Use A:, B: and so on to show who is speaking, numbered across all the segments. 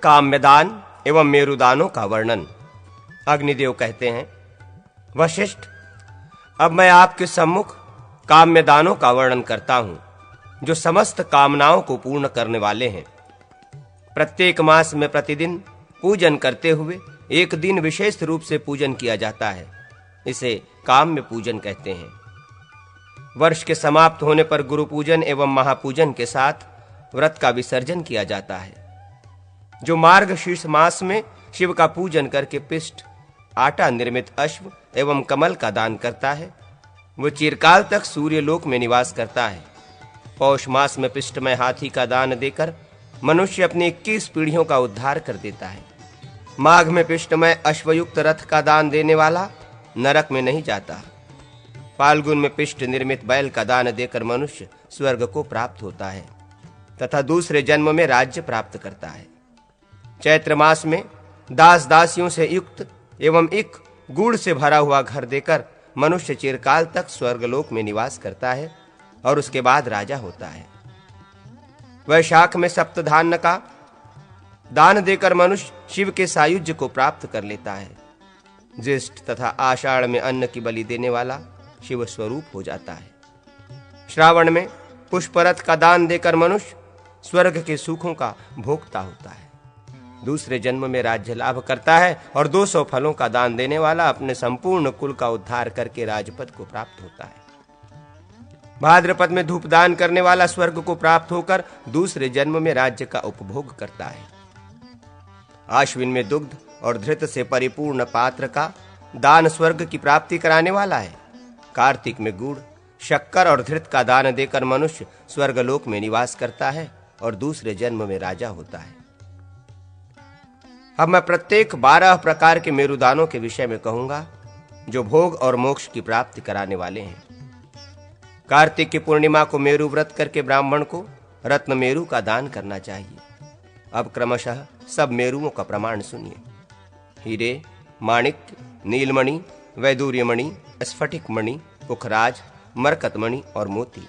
A: काम्यदान एवं मेरुदानों का वर्णन। अग्निदेव कहते हैं, वशिष्ठ, अब मैं आपके सम्मुख काम्यदानों का वर्णन करता हूं, जो समस्त कामनाओं को पूर्ण करने वाले हैं। प्रत्येक मास में प्रतिदिन पूजन करते हुए एक दिन विशेष रूप से पूजन किया जाता है। इसे काम्य पूजन कहते हैं। वर्ष के समाप्त होने पर गुरु पूजन एवं महापूजन के साथ व्रत का विसर्जन किया जाता है। जो मार्गशीर्ष मास में शिव का पूजन करके पिष्ट, आटा निर्मित अश्व एवं कमल का दान करता है, वो चिरकाल तक सूर्य लोक में निवास करता है। पौष मास में पिष्टमय हाथी का दान देकर मनुष्य अपनी 21 पीढ़ियों का उद्धार कर देता है। माघ में पिष्टमय अश्वयुक्त रथ का दान देने वाला नरक में नहीं जाता। फाल्गुन में पिष्ट निर्मित बैल का दान देकर मनुष्य स्वर्ग को प्राप्त होता है तथा दूसरे जन्म में राज्य प्राप्त करता है। चैत्र मास में दास दासियों से युक्त एवं एक गुड़ से भरा हुआ घर देकर मनुष्य चिरकाल तक स्वर्गलोक में निवास करता है और उसके बाद राजा होता है। वैशाख में सप्तधान्य का दान देकर मनुष्य शिव के सायुज्य को प्राप्त कर लेता है। ज्येष्ठ तथा आषाढ़ में अन्न की बलि देने वाला शिव स्वरूप हो जाता है। श्रावण में पुष्परथ का दान देकर मनुष्य स्वर्ग के सुखों का भोक्ता होता है, दूसरे जन्म में राज्य लाभ करता है और 200 फलों का दान देने वाला अपने संपूर्ण कुल का उद्धार करके राजपद को प्राप्त होता है। भाद्रपद में धूप दान करने वाला स्वर्ग को प्राप्त होकर दूसरे जन्म में राज्य का उपभोग करता है। आश्विन में दुग्ध और धृत से परिपूर्ण पात्र का दान स्वर्ग की प्राप्ति कराने वाला है। कार्तिक में गुड़, शक्कर और धृत का दान देकर मनुष्य स्वर्गलोक में निवास करता है और दूसरे जन्म में राजा होता है। अब मैं प्रत्येक 12 प्रकार के मेरुदानों के विषय में कहूंगा, जो भोग और मोक्ष की प्राप्ति कराने वाले हैं। कार्तिक की पूर्णिमा को मेरु व्रत करके ब्राह्मण को रत्न मेरु का दान करना चाहिए। अब क्रमशः सब मेरुओं का प्रमाण सुनिए। हीरे, माणिक्य, नीलमणि, वैदूर्यमणि, स्फटिक मणि, पुखराज, मरकतमणि और मोती,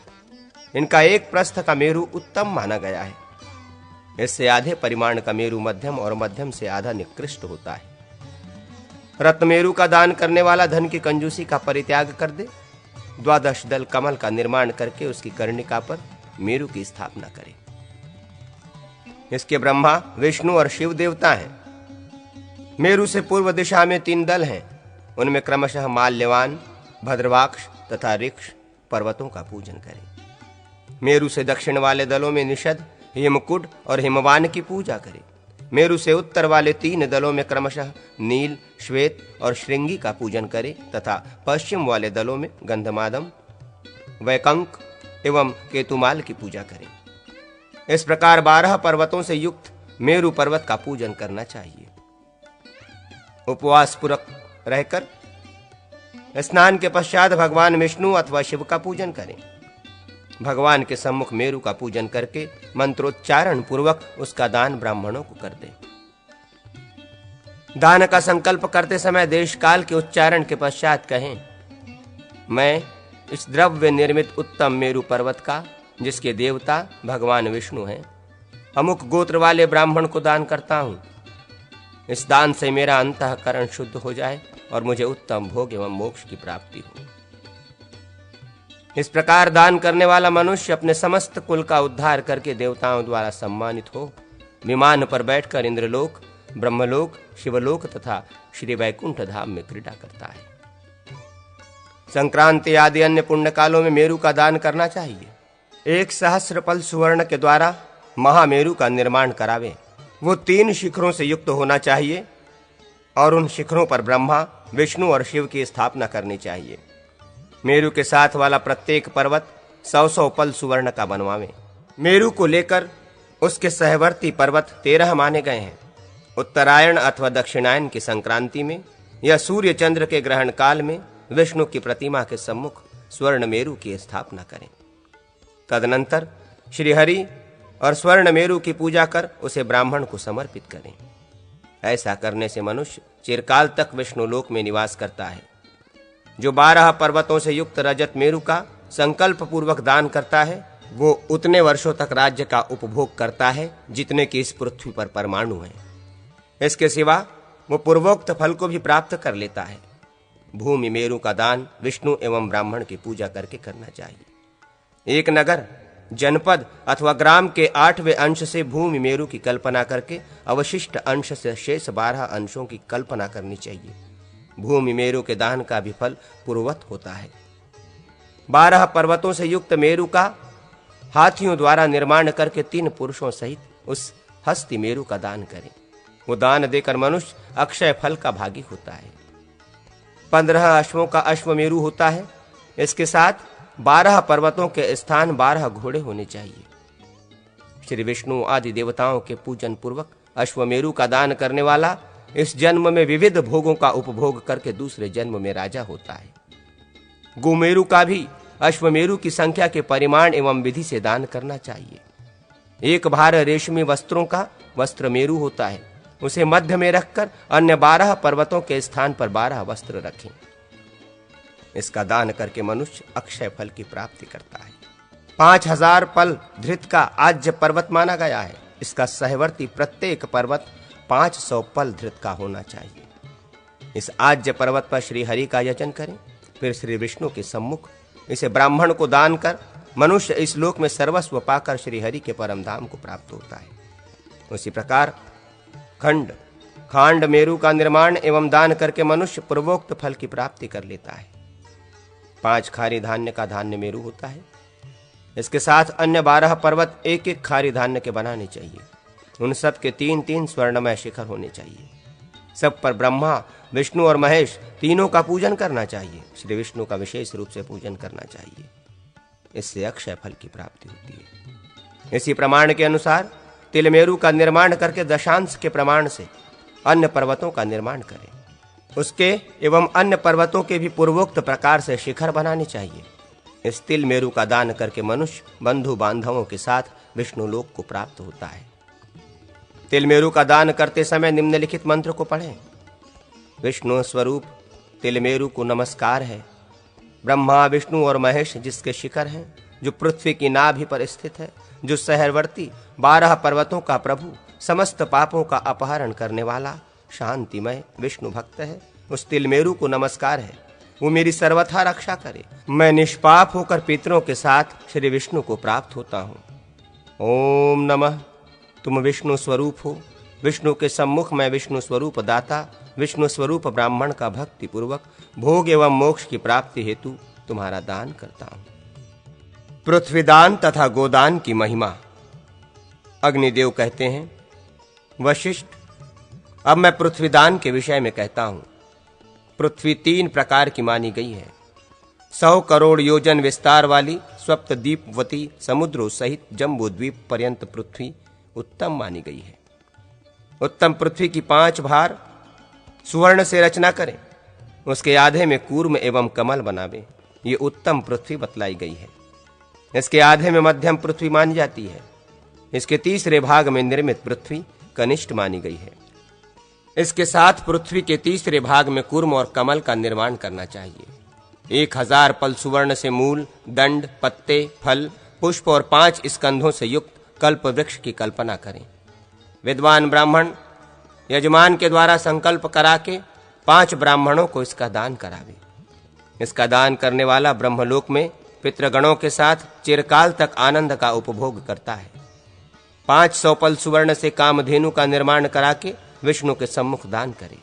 A: इनका एक प्रस्थ का मेरु उत्तम माना गया है। इससे आधे परिमाण का मेरु मध्यम और मध्यम से आधा निकृष्ट होता है। रत्नमेरु का दान करने वाला धन की कंजूसी का परित्याग कर दे। 12 दल कमल का निर्माण करके उसकी कर्णिका पर मेरु की स्थापना करे। इसके ब्रह्मा, विष्णु और शिव देवता हैं। मेरु से पूर्व दिशा में 3 दल हैं। उनमें क्रमशः माल्यवान, भद्रवाक्ष तथा ऋक्ष पर्वतों का पूजन करें। मेरु से दक्षिण वाले दलों में निषद, हिमकुट और हिमवान की पूजा करें। मेरु से उत्तर वाले 3 दलों में क्रमशः नील, श्वेत और श्रृंगी का पूजन करें तथा पश्चिम वाले दलों में गंधमादम, वैकंक एवं केतुमाल की पूजा करें। इस प्रकार 12 पर्वतों से युक्त मेरु पर्वत का पूजन करना चाहिए। उपवास पूर्वक रहकर स्नान के पश्चात भगवान विष्णु अथवा शिव का पूजन करें। भगवान के सम्मुख मेरु का पूजन करके मंत्रोच्चारण पूर्वक उसका दान ब्राह्मणों को कर दें। दान का संकल्प करते समय देश काल के उच्चारण के पश्चात कहें, मैं इस द्रव्य निर्मित उत्तम मेरु पर्वत का, जिसके देवता भगवान विष्णु हैं, अमुक गोत्र वाले ब्राह्मण को दान करता हूं। इस दान से मेरा अंतःकरण शुद्ध हो जाए और मुझे उत्तम भोग एवं मोक्ष की प्राप्ति हो। इस प्रकार दान करने वाला मनुष्य अपने समस्त कुल का उद्धार करके देवताओं द्वारा सम्मानित हो विमान पर बैठकर इंद्रलोक, ब्रह्मलोक, शिवलोक तथा श्री वैकुंठ धाम में क्रीड़ा करता है। संक्रांति आदि अन्य पुण्य कालों में मेरु का दान करना चाहिए। 1 सहस्त्रपल सुवर्ण के द्वारा महामेरु का निर्माण करावे। वो 3 शिखरों से युक्त होना चाहिए और उन शिखरों पर ब्रह्मा, विष्णु और शिव की स्थापना करनी चाहिए। मेरु के साथ वाला प्रत्येक पर्वत 100 पल सुवर्ण का बनवावे। मेरु को लेकर उसके सहवर्ती पर्वत 13 माने गए हैं। उत्तरायण अथवा दक्षिणायन की संक्रांति में या सूर्य चंद्र के ग्रहण काल में विष्णु की प्रतिमा के सम्मुख स्वर्ण मेरु की स्थापना करें। तदनंतर श्रीहरि और स्वर्ण मेरु की पूजा कर उसे ब्राह्मण को समर्पित करें। ऐसा करने से मनुष्य चिरकाल तक विष्णु लोक में निवास करता है। जो 12 पर्वतों से युक्त रजत मेरु का संकल्प पूर्वक दान करता है, वो उतने वर्षों तक राज्य का उपभोग करता है जितने कि इस पृथ्वी पर परमाणु हैं। इसके सिवा वो पूर्वोक्त फल को भी प्राप्त कर लेता है। भूमि मेरु का दान विष्णु एवं ब्राह्मण की पूजा करके करना चाहिए। एक नगर, जनपद अथवा ग्राम के 8वें अंश से भूमि मेरु की कल्पना करके अवशिष्ट अंश से शेष 12 अंशों की कल्पना करनी चाहिए। भूमि मेरु के दान का भी फल पूर्ववत होता है। 12 पर्वतों से युक्त मेरु का हाथियों द्वारा निर्माण करके 3 पुरुषों सहित उस हस्ती मेरु का दान करें। वो दान देकर मनुष्य अक्षय फल का भागी होता है। 15 अश्वों का अश्वमेरु होता है। इसके साथ 12 पर्वतों के स्थान 12 घोड़े होने चाहिए। श्री विष्णु आदि देवताओं के पूजन पूर्वक अश्वमेरु का दान करने वाला इस जन्म में विविध भोगों का उपभोग करके दूसरे जन्म में राजा होता है। गोमेरु का भी अश्वमेरु की संख्या के परिमाण एवं विधि से दान करना चाहिए। एक भार रेशमी वस्त्रों का वस्त्र मेरु होता है। उसे मध्य में रखकर अन्य 12 पर्वतों के स्थान पर 12 वस्त्र रखें। इसका दान करके मनुष्य अक्षय फल की प्राप्ति करता है। 5000 पल धृत का आज्य पर्वत माना गया है। इसका सहवर्ती प्रत्येक पर्वत 500 पल धृत का होना चाहिए। इस आज्य पर्वत पर श्री हरि का यजन करें, फिर श्री विष्णु के सम्मुख इसे ब्राह्मण को दान कर मनुष्य इस लोक में सर्वस्व पाकर श्री हरि के परम धाम को प्राप्त होता है। उसी प्रकार खांड मेरु का निर्माण एवं दान करके मनुष्य पूर्वोक्त फल की प्राप्ति कर लेता है। 5 खारी धान्य का धान्य मेरु होता है। इसके साथ अन्य 12 पर्वत एक एक खारी धान्य के बनाने चाहिए। उन सब के 3-3 स्वर्णमय शिखर होने चाहिए। सब पर ब्रह्मा, विष्णु और महेश तीनों का पूजन करना चाहिए। श्री विष्णु का विशेष रूप से पूजन करना चाहिए। इससे अक्षय फल की प्राप्ति होती है। इसी प्रमाण के अनुसार तिलमेरु का निर्माण करके दशांश के प्रमाण से अन्य पर्वतों का निर्माण करें। उसके एवं अन्य पर्वतों के भी पूर्वोक्त प्रकार से शिखर बनाने चाहिए। इस तिल मेरु का दान करके मनुष्य बंधु बांधवों के साथ विष्णु लोक को प्राप्त होता है। तिल मेरु का दान करते समय निम्नलिखित मंत्र को पढ़ें। विष्णु स्वरूप तिल मेरु को नमस्कार है। ब्रह्मा, विष्णु और महेश जिसके शिखर हैं, जो पृथ्वी की नाभि पर स्थित है, जो सहवर्ती 12 पर्वतों का प्रभु, समस्त पापों का अपहरण करने वाला शांतिमय विष्णु भक्त है, उस तिलमेरु को नमस्कार है। वो मेरी सर्वथा रक्षा करे। मैं निष्पाप होकर पितरों के साथ श्री विष्णु को प्राप्त होता हूँ। ओम नमः। तुम विष्णु स्वरूप हो। विष्णु के सम्मुख मैं विष्णु स्वरूप दाता, विष्णु स्वरूप ब्राह्मण का भक्ति पूर्वक भोग एवं मोक्ष की प्राप्ति हेतु तुम्हारा दान करता हूँ। पृथ्वीदान तथा गोदान की महिमा। अग्निदेव कहते हैं, वशिष्ठ, अब मैं पृथ्वीदान के विषय में कहता हूं। पृथ्वी 3 प्रकार की मानी गई है। 100 करोड़ योजन विस्तार वाली सप्तद्वीपवती समुद्रों सहित जम्बू द्वीप पर्यंत पृथ्वी उत्तम मानी गई है। उत्तम पृथ्वी की 5 भार सुवर्ण से रचना करें, उसके आधे में कूर्म एवं कमल बनावे। ये उत्तम पृथ्वी बतलाई गई है। इसके आधे में मध्यम पृथ्वी मानी जाती है। इसके तीसरे भाग में निर्मित पृथ्वी कनिष्ठ मानी गई है। इसके साथ पृथ्वी के तीसरे भाग में कूर्म और कमल का निर्माण करना चाहिए। 1000 पल सुवर्ण से मूल, दंड, पत्ते, फल, पुष्प और 5 स्कंधों से युक्त कल्प वृक्ष की कल्पना करें। विद्वान ब्राह्मण यजमान के द्वारा संकल्प करा के 5 ब्राह्मणों को इसका दान करावे। इसका दान करने वाला ब्रह्मलोक में पितृगणों के साथ चिरकाल तक आनंद का उपभोग करता है। 500 पल सुवर्ण से कामधेनु का निर्माण करा के विष्णु के सम्मुख दान करे।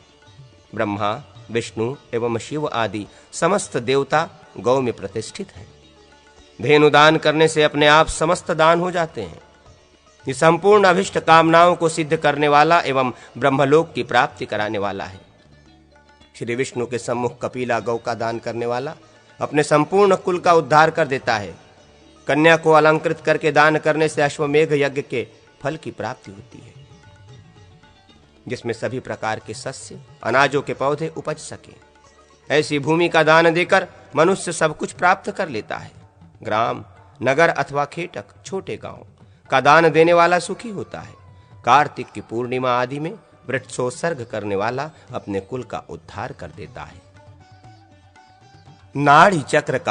A: ब्रह्मा, विष्णु एवं शिव आदि समस्त देवता गौ में प्रतिष्ठित हैं। धेनु दान करने से अपने आप समस्त दान हो जाते हैं। ये संपूर्ण अभिष्ट कामनाओं को सिद्ध करने वाला एवं ब्रह्मलोक की प्राप्ति कराने वाला है। श्री विष्णु के सम्मुख कपिला गौ का दान करने वाला अपने संपूर्ण कुल का उद्धार कर देता है। कन्या को अलंकृत करके दान करने से अश्वमेघ यज्ञ के फल की प्राप्ति होती है, जिसमें सभी प्रकार के सस्य अनाजों के पौधे उपज सके। ऐसी भूमि का दान देकर मनुष्य सब कुछ प्राप्त कर लेता है। ग्राम, नगर अथवा खेटक, छोटे गांव का दान देने वाला सुखी होता है। कार्तिक की पूर्णिमा आदि में वृक्षोत्सर्ग करने वाला अपने कुल का उद्धार कर देता है। नाड़ी चक्र का